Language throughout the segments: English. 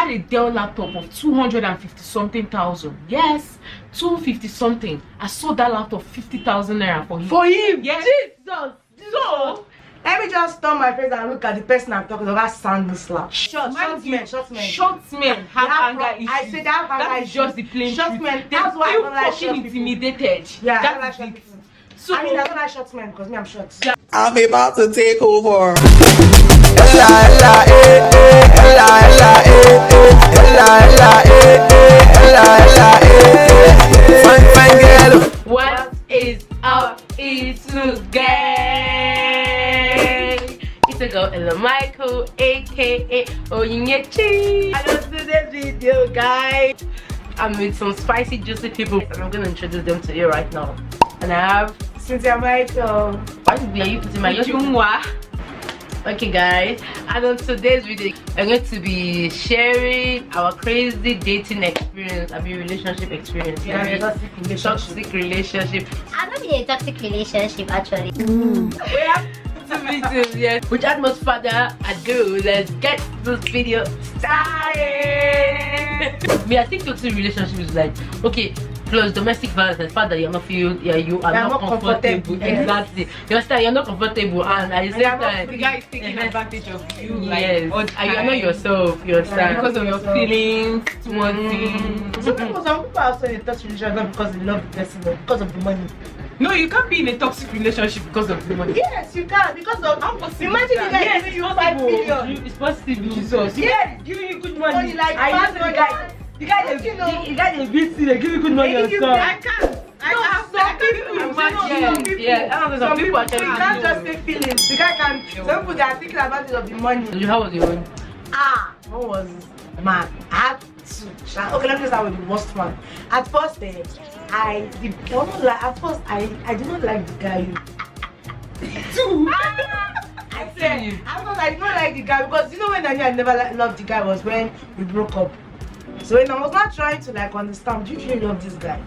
had a Dell laptop of 250 something thousand. Yes, 250 something. I sold that laptop 50,000 naira for him. For him? Yes. Jesus. So let me just turn my face and look at the person I'm talking about. Sound slap. Short men. Short men have anger issues. I say that is just the plain short men. They That's why I feel don't like fucking short intimidated. people. Yeah, that's I it. So I mean, I don't like short men because me, I'm short. Yeah. I'm about to take over. Fine girl. What is up, E2 gang? It's a girl, Ella Michael, aka Oyinyechi. I don't do this video, guys. I'm with some spicy, juicy people, and I'm gonna introduce them to you right now. And I have Cynthia Michael. Why are you putting my Yojumwa? Okay, guys, and on today's video, I'm going to be sharing our crazy dating experience, relationship experience. Yeah, toxic relationship. I'm not in a toxic relationship actually. We have 2 videos, yes. Without much further ado, let's get this video started. I think toxic relationship is like, okay, plus domestic violence, the fact that you are not comfortable. Yes. Exactly. You understand? You're not comfortable, and at the same time, the guy is taking advantage of you. Yes. Like, and you're not yourself. You understand? because of your feelings towards him. Some people are also in a toxic relationship not because they love the person, but because of the money. No, you can't be in a toxic relationship because of the money. Yes, you can, because of imagine the guy giving you 5 million. It's possible. Jesus. Yes, Giving you good money like I fast know the money. guy. The guy they beat you, they give you good money They and give you stuff. I can't. Some people Some people you can't just say feelings. The guy can. Some people they are thinking advantage of the money. How was your own? What was man? I had to. Okay, let me just start with the worst one. At first, I did not like the guy. I did not like the guy because you know when I never loved the guy was when we broke up. So when I was not trying to like understand, do you really love this guy?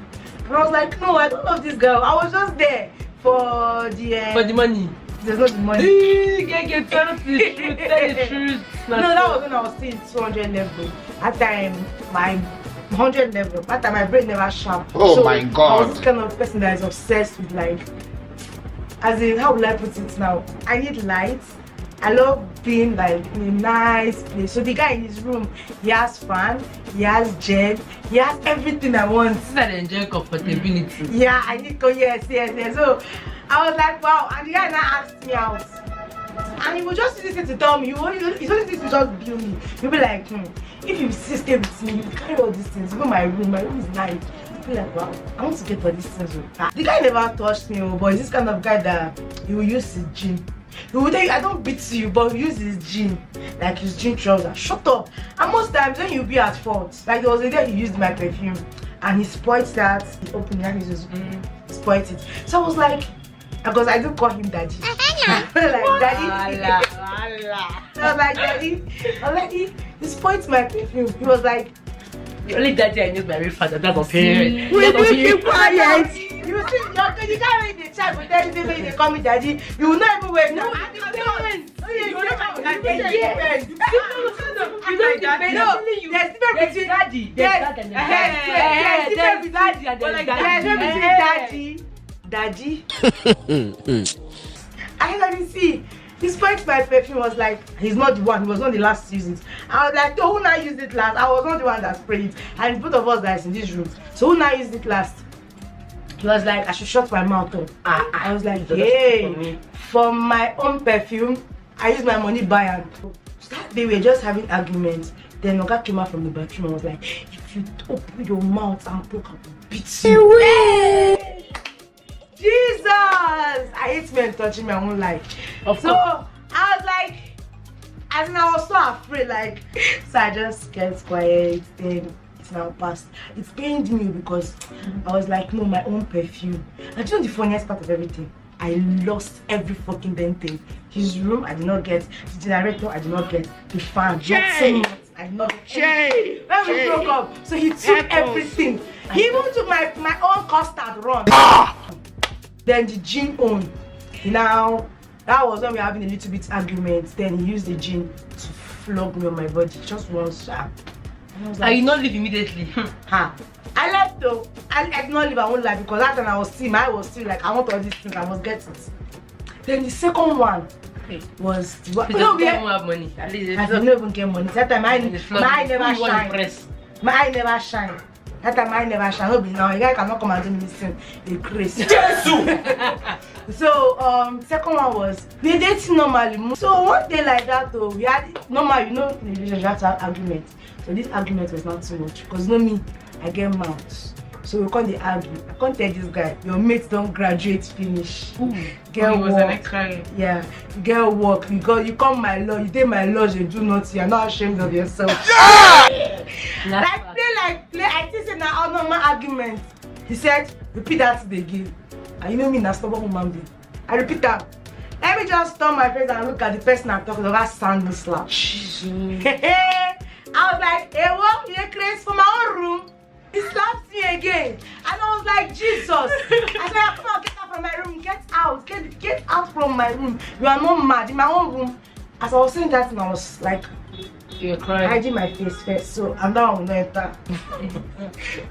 And I was like, no, I don't love this girl. I was just there for the money. There's not the money. Tell the truth. No, that was when I was still in 200 level. At time, my 100 level. At time, my brain never sharp. Oh so my God. I was this kind of person that is obsessed with like, as in, how will I put it now? I need lights. I love being like in a nice place. So the guy in his room, he has fan, he has jet, he has everything I want. This is that enjoy comfortability. Yeah, I need to, yes. So I was like, wow. And the guy now asked me out. And he would just listen to tell me, he's only this to just bill me. He'll be like, if you stay with me, you carry all these things. Even my room is nice. He'll be like, wow, I want to get all these things. The guy never touched me, but he's this kind of guy that he will use his gym. He will tell you, I don't beat you, but he use his jean, like his jean trousers. Shut up. And most times when you'll be at fault, like there was a day he used my perfume and he spoiled that. He opened it and he just spoiled it. So I was like, because I do call him daddy. Like daddy. I was like, daddy. I was like, he spoiled my perfume. He was like, the only daddy I knew my real father, that's a parent. Will you keep quiet? You see, you can't read the child, but tell you they call me daddy. You will not even wait. No, You don't depend. There's daddy. I let me see. He spoiled my perfume. Was like, he's not the one. He was not the last to use it. I was like, who now used it last? I was not the one that sprayed it. And both of us that is in this room. So who now used it last? He was like, I should shut my mouth up. I was like, hey, for my own perfume, I use my money buy and that day we were just having arguments. Then Oga came out from the bathroom and was like, if you open your mouth and poke, I will beat you. Hey! Jesus! I hate men touching me, I won't like. So I was like, I was so afraid, like, so I just kept quiet. Then it's now past. It pained me because I was like, no, my own perfume. And you know the funniest part of everything? I lost every fucking damn thing. His room, I did not get. The generator, I did not get. The fan, I did not get. When we broke up, so he took everything. He even took my own custard run. Then the gin on. Now, that was when we were having a little bit argument. Then he used the gin to flog me on my body. Just one shot. And I was And you not leave immediately. ha. I left though. I did not leave, I won't lie, because that time I was still, like, I want all these things, I must get it. Then the second one was You don't have money. At least I didn't even get money. That time my eye never shine. My eye never shine. That time I never shine. No be now. A guy cannot come and do me this thing. They crazy. So second one was they dating normally. So one day like that though, we had normal, you know, in a relationship you have to have argument. So this argument was not too much because you know me, I get mouth. So we can't argue. I can't tell this guy, your mates don't graduate finish. Get work. Yeah, you get work. You come my lodge, you take my lodge, you do nothing. You're not ashamed of yourself. Yeah! Like play. I think it's an normal argument. He said, repeat that again. And you know me, na stubborn woman being. I repeat that. Let me just turn my face and look at the person I'm talking about. Stand me slap. I was like, hey, what? You're crazy for my own room. He slapped me again, and I was like, Jesus. I said, come on, get out from my room, get out, get out from my room. You are not mad, in my own room. As I was saying that, and I was like, you're crying. Hiding my face first, so and now I'm not enter.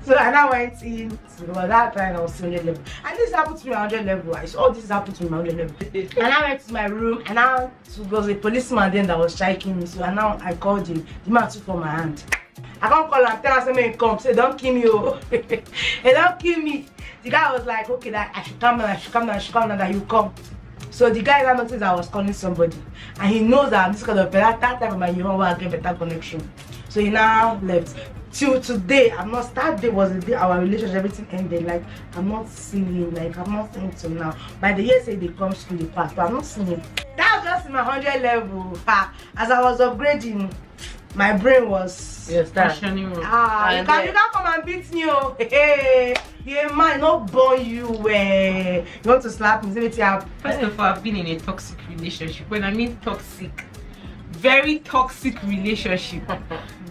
So I now went in, so that time I was 100 level. And this happened to me 100 level. I saw this happened to me 100 level. And I went to my room, and now there was a policeman then that was striking me. So and now I called him, the man took from my hand. I can't call and tell him when he comes, say don't kill me, oh. Hey, don't kill me. The guy was like, okay, that I should come down, that you come. So the guy now noticed I was calling somebody, and he knows that I'm this kind of that type of man, you know, I get better connection. So he now left. Till today, I'm not. That day was the day our relationship, everything ended. Like I'm not seeing him. Like I'm not seeing him now. By the year say they come school, they pass, but I'm not seeing him. That was just in my 100 level. As I was upgrading, my brain was functioning. You can't come and beat me, oh. Hey, yeah, man, not born you. You want to slap me? First of all, I've been in a toxic relationship. When I mean toxic, very toxic relationship.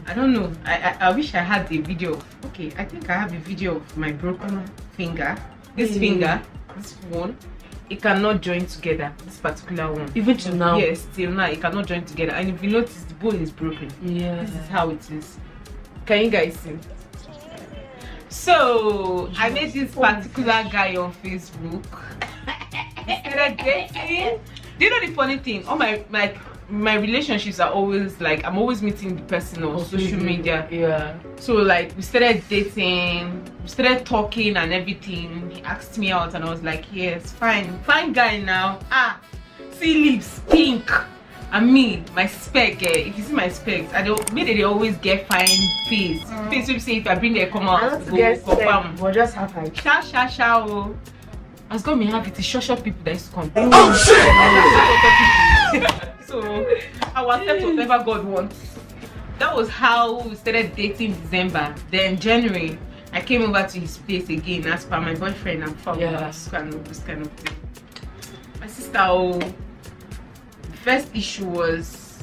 I don't know. I wish I had a video. Okay, I think I have a video of my broken finger. This finger, this one. It cannot join together, this particular one. Even till now? Yes, till now, it cannot join together. And if you notice, the bone is broken. Yeah. This is how it is. Can you guys see? So, I met this particular guy on Facebook. Do you know the funny thing? All my relationships are always like, I'm always meeting the person on social media. Yeah. So like we started dating, we started talking and everything. He asked me out and I was like, yes, fine guy now. See lips, pink. And me, my spec, if you see my specs, they always get fine face. Face will say if I bring their come out, I don't get confirm. But just have a Sha. As God may have it, it's short people that used to come. Oh shit! So I will accept whatever God wants. That was how we started dating in December. Then January, I came over to his place again as per my boyfriend and found this kind of thing. My sister, the first issue was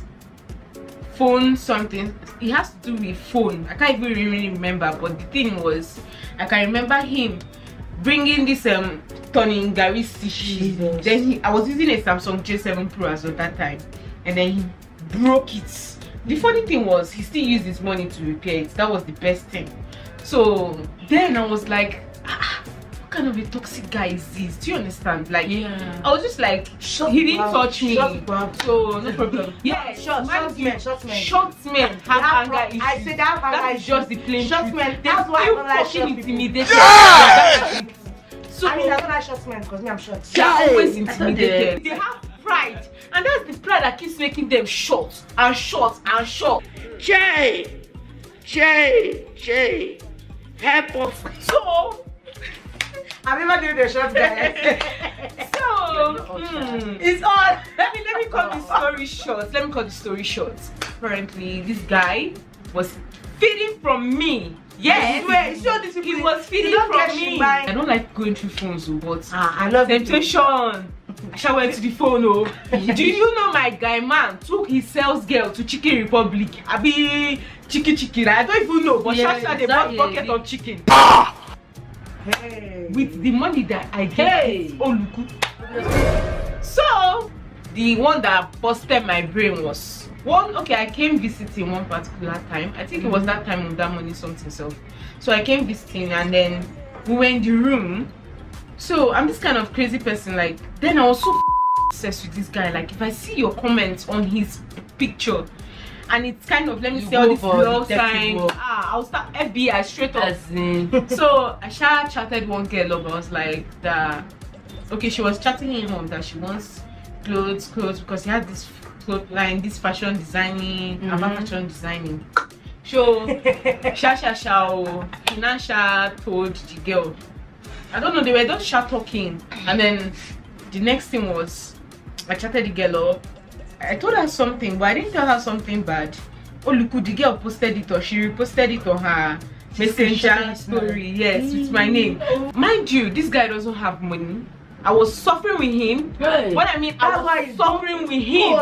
phone something. It has to do with phone. I can't even really remember, but the thing was, I can remember him bringing this turning Gary Stishi. Then I was using a Samsung J7 Pro as of that time, and then he broke it. The funny thing was he still used his money to repair it. That was the best thing. So then I was like, what kind of a toxic guy is this? Do you understand? Like, I was just like, he didn't touch me, so no problem. Yeah, short men have anger issues. I said that is just the plain truth. That's why I don't like short intimidated. So I mean, I don't like short men because me, I'm short. They are always intimidated. They have pride, and that's the pride that keeps making them short and short and short. Jay, help us. So I've never done the short guy. It's all. Let me cut the story short. Apparently, this guy was feeding from me. Yes, he was feeding from me. I don't like going through phones, but I love temptation. I shall went to the phone. Do you know my guy man took his sales girl to Chicken Republic? I be chicken. I don't even know, but they bought bucket of chicken. With the money that I gave. So the one that busted my brain was I came visiting one particular time. I think it was that time of that money something self. So I came visiting and then we were in the room. So I'm this kind of crazy person, like then I was so obsessed with this guy. Like if I see your comments on his picture and it's kind of, let me see all this love sign, I'll start FBI straight up. So I chatted one girl up. I was like okay, she was chatting him on that she wants clothes because he had this cloth line, this fashion designing, about fashion designing. So Nasha told the girl, I don't know, they were just talking, and then the next thing was I chatted the girl up. I told her something, but I didn't tell her something bad. Oh look, the girl posted it, or she reposted it on her messenger story. Yes, with my name. Mind you, this guy doesn't have money. I was suffering with him. What I mean, I was suffering with him.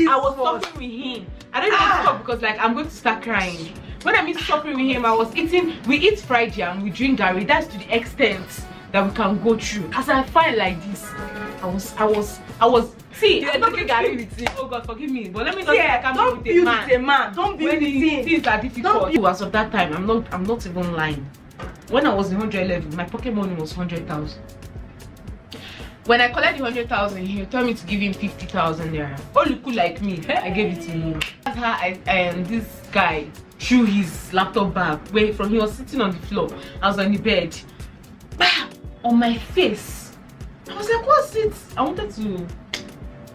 I was suffering with him. I don't even stop because like I'm going to start crying. When I mean suffering with him, I was eating. We eat fried jam, we drink Gary. That's to the extent that we can go through. As I find like this, I was. See, I'm not Gary with it. Oh God, forgive me. But let me not say I can't be with a man. Don't be with him. Things are difficult. As of that time, I'm not even lying. When I was in 111, my pocket money was 100,000. When I collected 100,000, he told me to give him 50,000 naira. All look like me, I gave it to him. That's how this guy threw his laptop bag where from he was sitting on the floor. I was on the bed. Bah! On my face. I was like, what's it? I wanted to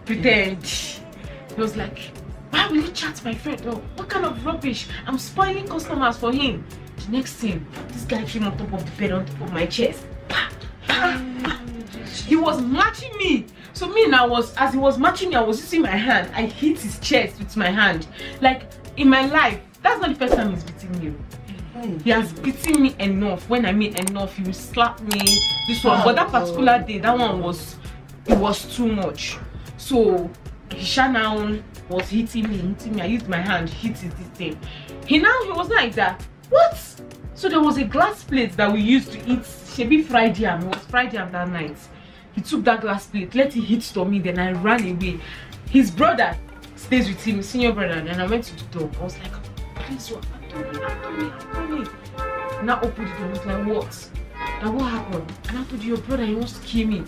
pretend. He was like, why will you chat my friend? Oh, what kind of rubbish? I'm spoiling customers for him. The next thing, this guy came on top of the bed, on top of my chest. He was matching me. So me now as he was matching me, I was using my hand. I hit his chest with my hand. Like in my life, that's not the first time he's beating me. He has beaten me enough. When I mean enough, he will slap me. This one, but that particular day, that one was too much. So he down, was hitting me. I used my hand, hit his this thing. He was like that. What? So there was a glass plate that we used to eat. Shebi fried yam. It was fried yam that night. He took that glass plate, let it hit to me, then I ran away. His brother stays with him, senior brother, and I went to the door. I was like, please, what? Anthony. Now opened the door. I was like, what? Now what happened? And I told you, your brother, he wants to kill me.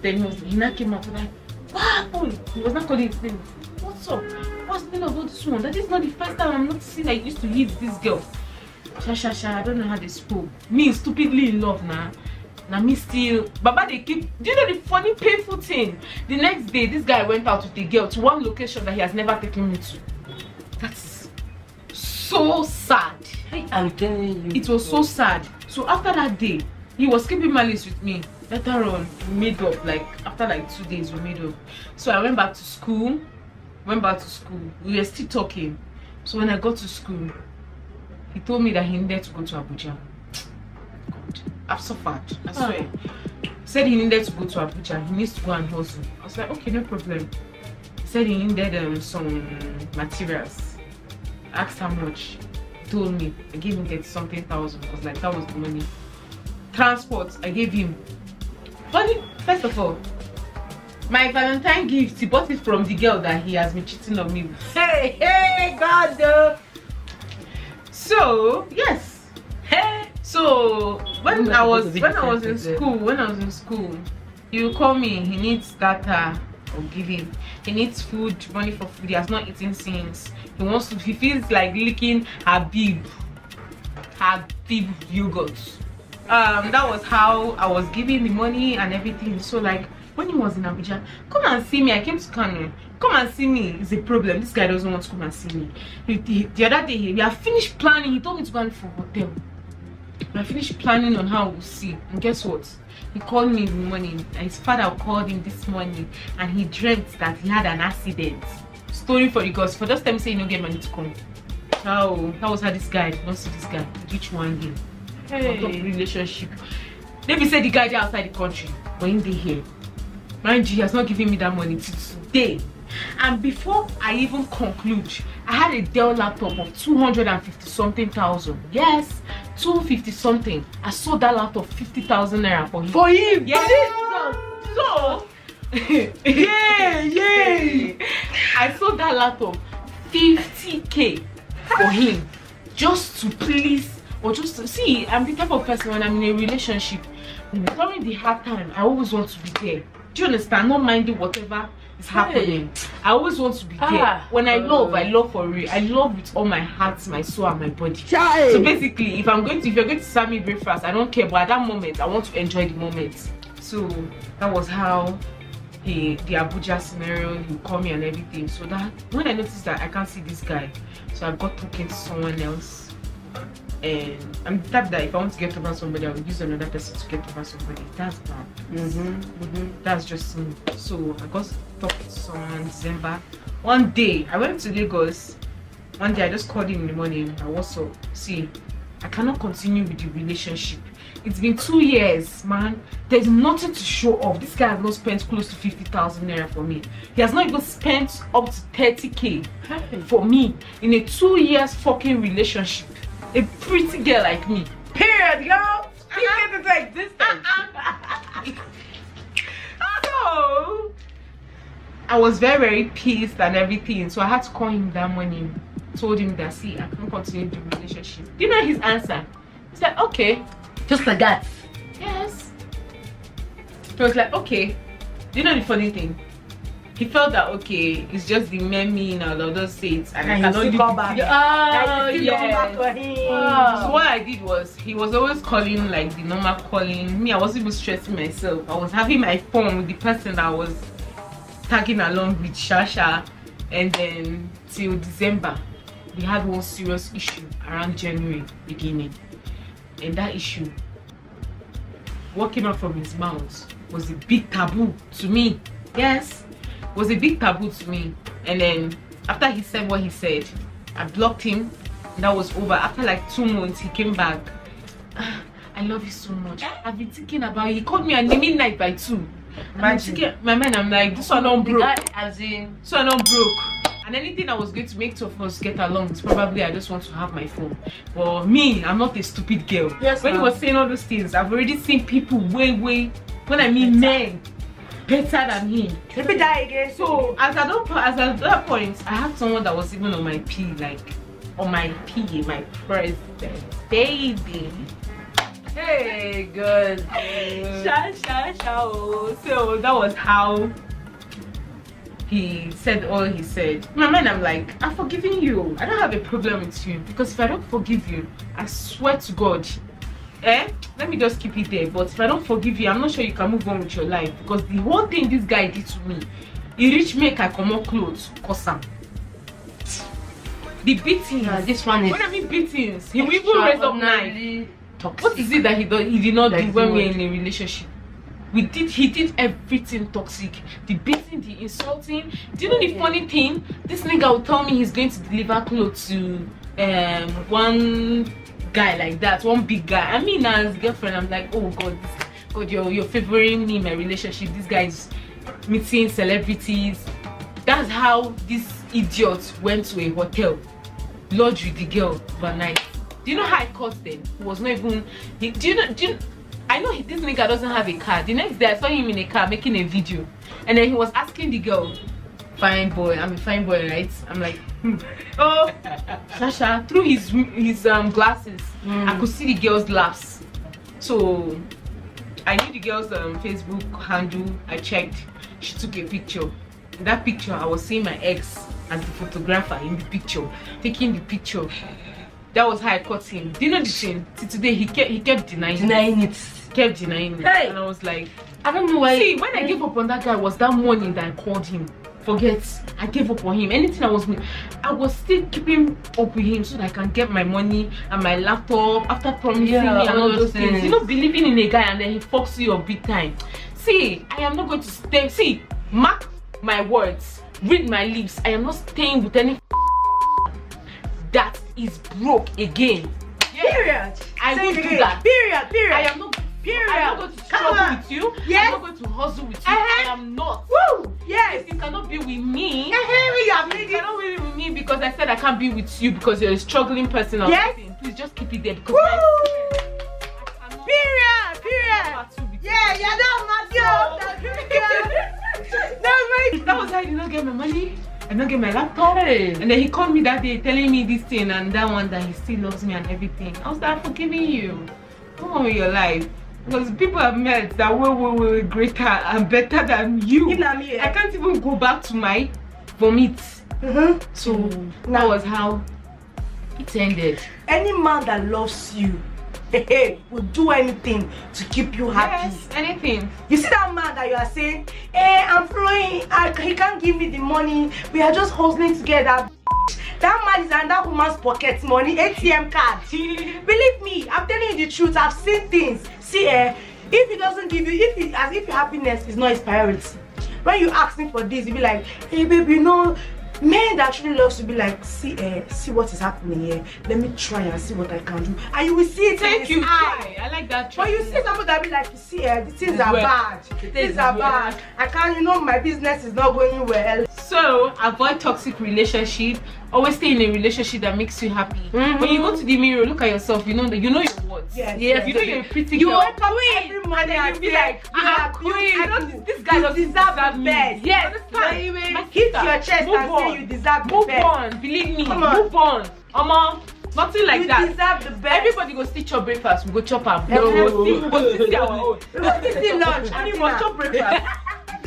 Then he now came out like, what happened? He was not calling his name. What's up? What's the name about this one? That is not the first time I'm not seeing I used to hit this girl. I don't know how they spoke. Me stupidly in love now. Now me still, Baba they keep. Do you know the funny painful thing? The next day, this guy went out with the girl to one location that he has never taken me to. That's so sad. I'm telling you. It was so sad. So after that day, he was keeping malice with me. Later on, we made up. Like after like 2 days, we made up. So I went back to school. We were still talking. So when I got to school, he told me that he needed to go to Abuja. God, I've suffered, I swear. He said he needed to go to Abuja. He needs to go and hustle. I was like, okay, no problem. He said he needed some materials. I asked how much. He told me. I gave him 30-something thousand because like that was the money. Transport, I gave him. Funny, first of all, my Valentine gift, he bought it from the girl that he has been cheating on me with. Hey, God. So yes. So when I was in school, he will call me. He needs data or give him. He needs food, money for food. He has not eaten since. He feels like licking Habib yogurt. That was how I was giving the money and everything. So like when he was in Abuja, come and see me. I came to Kano. Come and see me. It's a problem. This guy doesn't want to come and see me. The other day, we have finished planning. He told me to go for hotel. We have finished planning on how we'll see. And guess what? He called me in the morning. And his father called him this morning. And he dreamt that he had an accident. Story for the gods. For just time saying you don't get money to come. That was how this guy did not see this guy. Which one here? Hey. Top relationship. Let me say the guy there outside the country. But in the here. Mind you, he has not given me that money till today. And before I even conclude, I had a Dell laptop of 250-something thousand. Yes, 250-something. I sold that laptop 50,000 naira for him. For him? Yes. So, yeah. I sold that laptop 50K for him just to please, or just to see. I'm the type of person, when I'm in a relationship, during the hard time, I always want to be there. Do you understand? Not minding whatever is happening. I always want to be there. When I love for real. I love with all my heart, my soul, and my body. So basically, if you're going to serve me breakfast, I don't care, but at that moment I want to enjoy the moment. So that was how the Abuja scenario, he called me and everything. So that when I noticed that I can't see this guy, so I got talking to someone else. And I'm the type that if I want to get over somebody, I will use another person to get over somebody. That's bad. That's just me. So I got talking to someone in December. One day I went to Lagos. One day I just called him in the morning. I was see, I cannot continue with the relationship. It's been 2 years, man. There's nothing to show off. This guy has not spent close to 50,000 naira for me. He has not even spent up to 30K for me in a 2 years fucking relationship. A pretty girl like me. Period, yo. Keep it like this. So I was very, very pissed and everything. So I had to call him that morning. Told him that, see, I can't continue the relationship. Do you know his answer? He said, okay. Just like that. Yes. He was like, okay. Do you know the funny thing? He felt that, okay, it's just the meme and I'll just say it and I cannot still come back. So what I did was, he was always calling like the normal calling. Me, I wasn't even stressing myself. I was having my phone with the person that I was tagging along with Shasha, and then till December we had one serious issue around January beginning, and that issue, what came out from his mouth was a big taboo to me. Yes, was a big taboo to me. And then after he said what he said, I blocked him. That was over. After like 2 months, he came back. I love you so much. I've been thinking about you. He called me at midnight by 2. My man, I'm like, this one not broke. This one not broke. And anything that was going to make two of us get along is probably I just want to have my phone. But me, I'm not a stupid girl. Yes, when he was saying all those things, I've already seen people way, when I mean men, better than him. Let me die again. So at that point, I had someone that was even on my P, like on my P, my president, baby. Hey, good. So that was how he said all he said. My man, I'm like, I'm forgiving you. I don't have a problem with you, because if I don't forgive you, I swear to God, let me just keep it there. But if I don't forgive you, I'm not sure you can move on with your life, because the whole thing this guy did to me, he reached me I come more clothes, cause the beatings. This one is, when I mean beatings, he will even raise up knife. What is it that he did not do when we're in a relationship? He did everything toxic. The beating, the insulting. Do you know the funny thing? This nigga will tell me he's going to deliver clothes to one guy like that, one big guy. I mean, as girlfriend, I'm like, oh God, you're favoring me in my relationship. This guy is meeting celebrities. That's how this idiot went to a hotel, lodged with the girl overnight. Do you know how I caught them? He was not even. I know this nigga doesn't have a car. The next day I saw him in a car making a video, and then he was asking the girl, "Fine boy, I'm a fine boy, right?" I'm like, oh, Sasha. Through his glasses, I could see the girl's laughs. So I knew the girl's Facebook handle. I checked. She took a picture. In that picture, I was seeing my ex as the photographer in the picture, taking the picture. That was how I caught him. Do you know the thing? Till today, he kept denying it. Kept denying it. Hey. And I was like, I don't know why. See, when I gave up on that guy was that morning that I called him. Forget, I gave up on him. Anything I was still keeping up with him so that I can get my money and my laptop after promising me and all those things. You know, believing in a guy and then he fucks you up big time. See, I am not going to stay. See, mark my words, read my lips. I am not staying with any that is broke again. Period. I will do that. Period. I am not. Period. I'm not going to struggle with you. Yes. I'm not going to hustle with you. I am not. Woo! Yes. You cannot be with me. You cannot be with me because I said I can't be with you because you're a struggling person or something. Please just keep it there because Period. Yeah, you're not my girl. that was how I did not get my money. I don't get my laptop. Hey. And then he called me that day telling me this thing and that one, that he still loves me and everything. I was like, forgiving you. Go on with your life. Because people have met that were greater and better than you. I can't even go back to my vomit. So that was how it ended. Any man that loves you will do anything to keep you happy. Yes, anything. You see that man that you are saying, hey, I'm flowing, he can't give me the money, we are just hustling together. That man is in that woman's pocket money, ATM card. Believe me, I'm telling you the truth. I've seen things. See, if he doesn't give you, as if your happiness is not his priority. When you ask him for this, he'll be like, hey baby, you know, men that actually loves to be like, see what is happening here. Let me try and see what I can do. And you will see it in his eye. I like that. But you see somebody that be like, see, the things are bad. Things are bad. I can't, you know, my business is not going well. So avoid toxic relationship. Always stay in a relationship that makes you happy. When you go to the mirror, look at yourself. You know your worth. Yes. You know you're a pretty girl. You wake up every morning and you be say, like, I'm queen. I don't. This guy doesn't deserve the me. best. Yes. Hit your chest and say you deserve the best. Move on. Believe me. Come on. Move on. Nothing like that. You deserve the best. Everybody go still chop breakfast. We go chop up. No. We go still our own. We go still lunch. And you must chop breakfast.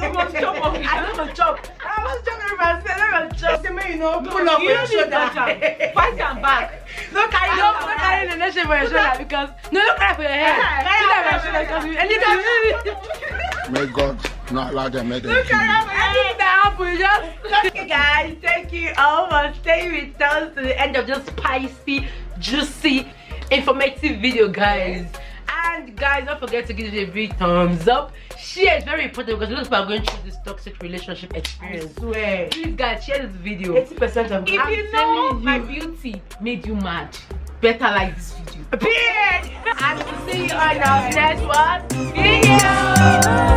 You must chop up. I don't chop. I must chop everybody. Let me chop. Say me, you know, pull up your shoulder. Fight and back. Don't carry the nation for your shoulder because don't cry for your head. Carry that for your shoulder because May God not allow them make them. anything that happens, just okay, guys. Thank you all for staying with us to the end of this spicy, juicy, informative video, guys. And guys, don't forget to give it a big thumbs up. Share is very important because a lot of people are going through this toxic relationship experience. I swear. Please, guys, share this video. 80% of If you know my beauty made you mad, better like this video. Period. And we'll see you on our next one video.